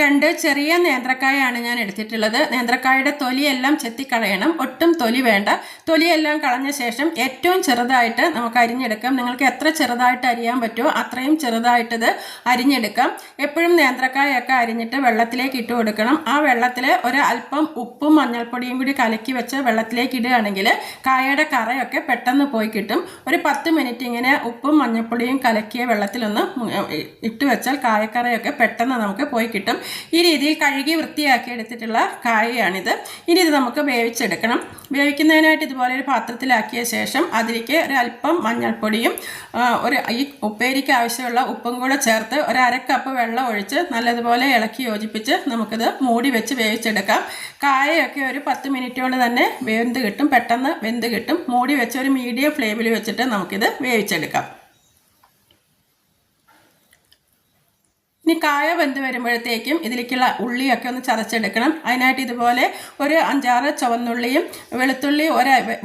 രണ്ട് ചെറിയ നേന്ത്രക്കായാണ് ഞാൻ എടുത്തിട്ടുള്ളത്. നേന്ത്രക്കായുടെ തൊലിയെല്ലാം ചെത്തിക്കളയണം, ഒട്ടും തൊലി വേണ്ട. തൊലിയെല്ലാം കളഞ്ഞ ശേഷം ഏറ്റവും ചെറുതായിട്ട് നമുക്ക് അരിഞ്ഞെടുക്കാം. നിങ്ങൾക്ക് എത്ര ചെറുതായിട്ട് അരിയാൻ പറ്റുമോ അത്രയും ചെറുതായിട്ടത് അരിഞ്ഞെടുക്കാം. എപ്പോഴും നേന്ത്രക്കായൊക്കെ അരിഞ്ഞിട്ട് വെള്ളത്തിലേക്ക് ഇട്ട് കൊടുക്കണം. ആ വെള്ളത്തിൽ അല്പം ഉപ്പും മഞ്ഞൾപ്പൊടിയും കൂടി കലക്കി വെച്ച് വെള്ളത്തിലേക്ക് ഇടുകയാണെങ്കിൽ കായയുടെ കറയൊക്കെ പെട്ടെന്ന് പോയി കിട്ടും. ഒരു 10 മിനിറ്റ് ഇങ്ങനെ ഉപ്പും മഞ്ഞൾപ്പൊടിയും കലക്കിയ വെള്ളത്തിലൊന്ന് ഇട്ട് വെച്ചാൽ കായക്കറയൊക്കെ പെട്ടെന്ന് നമുക്ക് പോയി കിട്ടും. ഈ രീതിയിൽ കഴുകി വൃത്തിയാക്കി എടുത്തിട്ടുള്ള കായയാണിത്. ഇനി ഇത് നമുക്ക് വേവിച്ചെടുക്കണം. വേവിക്കുന്നതിനായിട്ട് ഇതുപോലെ ഒരു പാത്രത്തിലാക്കിയ ശേഷം അതിലേക്ക് ഒരല്പം മഞ്ഞൾപ്പൊടിയും ഈ ഉപ്പേരിക്ക് ആവശ്യമുള്ള ഉപ്പും കൂടെ ചേർത്ത് 1/2 കപ്പ് വെള്ളം ഒഴിച്ച് നല്ലതുപോലെ ഇളക്കി യോജിപ്പിച്ച് നമുക്കിത് മൂടി വെച്ച് വേവിച്ചെടുക്കാം. കായയൊക്കെ ഒരു 10 മിനിറ്റ് കൊണ്ട് തന്നെ വെന്ത് കിട്ടും, പെട്ടെന്ന് വെന്ത് കിട്ടും. മൂടി വെച്ച് ഒരു മീഡിയം ഫ്ലെയിമിൽ വെച്ചിട്ട് നമുക്കിത് വേവിച്ചെടുക്കാം. ഇനി കായ വെന്ത് വരുമ്പോഴത്തേക്കും ഇതിലേക്കുള്ള ഉള്ളിയൊക്കെ ഒന്ന് ചതച്ചെടുക്കണം. അതിനായിട്ട് ഇതുപോലെ ഒരു 5-6 ചുവന്നുള്ളിയും വെളുത്തുള്ളി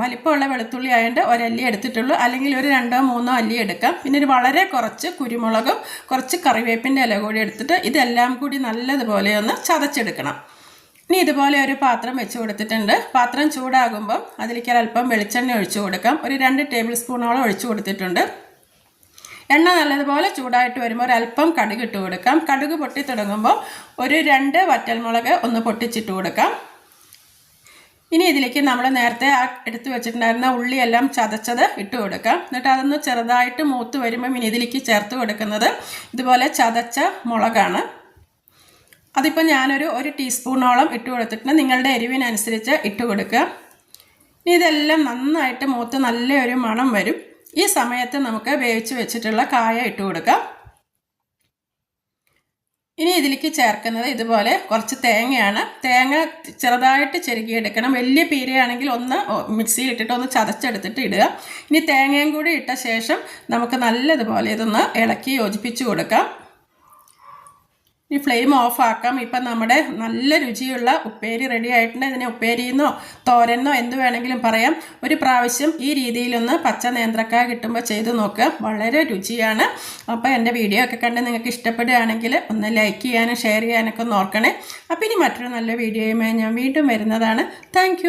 വലിപ്പമുള്ള വെളുത്തുള്ളി ആയതുകൊണ്ട് ഒരല്ലി എടുത്തിട്ടുള്ളൂ, അല്ലെങ്കിൽ ഒരു 2-3 അല്ലി എടുക്കാം. പിന്നെ ഒരു വളരെ കുറച്ച് കുരുമുളകും കുറച്ച് കറിവേപ്പിൻ്റെ ഇല കൂടി എടുത്തിട്ട് ഇതെല്ലാം കൂടി നല്ലതുപോലെ ഒന്ന് ചതച്ചെടുക്കണം. ഇനി ഇതുപോലെ ഒരു പാത്രം വെച്ച് കൊടുത്തിട്ടുണ്ട്. പാത്രം ചൂടാകുമ്പം അതിലേക്ക് ഒരല്പം വെളിച്ചെണ്ണ ഒഴിച്ചു കൊടുക്കാം. ഒരു 2 ടേബിൾ സ്പൂണോളം ഒഴിച്ചു കൊടുത്തിട്ടുണ്ട്. എണ്ണ നല്ലതുപോലെ ചൂടായിട്ട് വരുമ്പോൾ ഒരല്പം കടുക് ഇട്ട് കൊടുക്കാം. കടുക് പൊട്ടി തുടങ്ങുമ്പോൾ ഒരു 2 വറ്റൽമുളക് ഒന്ന് പൊട്ടിച്ചിട്ട് കൊടുക്കാം. ഇനി ഇതിലേക്ക് നമ്മൾ നേരത്തെ എടുത്തു വെച്ചിട്ടുണ്ടായിരുന്ന ഉള്ളിയെല്ലാം ചതച്ചത് ഇട്ട് കൊടുക്കാം. എന്നിട്ട് അതൊന്ന് ചെറുതായിട്ട് മൂത്ത് വരുമ്പം ഇനി ഇതിലേക്ക് ചേർത്ത് കൊടുക്കുന്നത് ഇതുപോലെ ചതച്ച മുളകാണ്. അതിപ്പോൾ ഞാനൊരു 1 ടീസ്പൂണോളം ഇട്ട് കൊടുത്തിട്ടുണ്ട്. നിങ്ങളുടെ എരിവിനനുസരിച്ച് ഇട്ട് കൊടുക്കുക. ഇനി ഇതെല്ലാം നന്നായിട്ട് മൂത്ത് നല്ലൊരു മണം വരും. ഈ സമയത്ത് നമുക്ക് വേവിച്ച് വെച്ചിട്ടുള്ള കായ ഇട്ട് കൊടുക്കാം. ഇനി ഇതിലേക്ക് ചേർക്കുന്നത് ഇതുപോലെ കുറച്ച് തേങ്ങയാണ്. തേങ്ങ ചെറുതായിട്ട് ചെരുകിയെടുക്കണം. വലിയ പീരയാണെങ്കിൽ ഒന്ന് മിക്സിയിൽ ഇട്ടിട്ട് ഒന്ന് ചതച്ചെടുത്തിട്ട് ഇടുക. ഇനി തേങ്ങയും കൂടി ഇട്ട ശേഷം നമുക്ക് നല്ലതുപോലെ ഇതൊന്ന് ഇളക്കി യോജിപ്പിച്ച് കൊടുക്കാം. ഈ ഫ്ലെയിം ഓഫ് ആക്കാം. ഇപ്പം നമ്മുടെ നല്ല രുചിയുള്ള ഉപ്പേരി റെഡി ആയിട്ടുണ്ട്. ഇതിനെ ഉപ്പേരിയെന്നോ തോരനോ എന്ത് വേണമെങ്കിലും പറയാം. ഒരു പ്രാവശ്യം ഈ രീതിയിലൊന്ന് പച്ച നേന്ത്രക്കായ കിട്ടുമ്പോൾ ചെയ്ത് നോക്കുക, വളരെ രുചിയാണ്. അപ്പോൾ എൻ്റെ വീഡിയോ ഒക്കെ കണ്ട് നിങ്ങൾക്ക് ഇഷ്ടപ്പെടുകയാണെങ്കിൽ ഒന്ന് ലൈക്ക് ചെയ്യാനും ഷെയർ ചെയ്യാനൊക്കെ ഒന്ന് ഓർക്കണേ. അപ്പോൾ ഇനി മറ്റൊരു നല്ല വീഡിയോയുമായി ഞാൻ വീണ്ടും വരുന്നതാണ്. താങ്ക്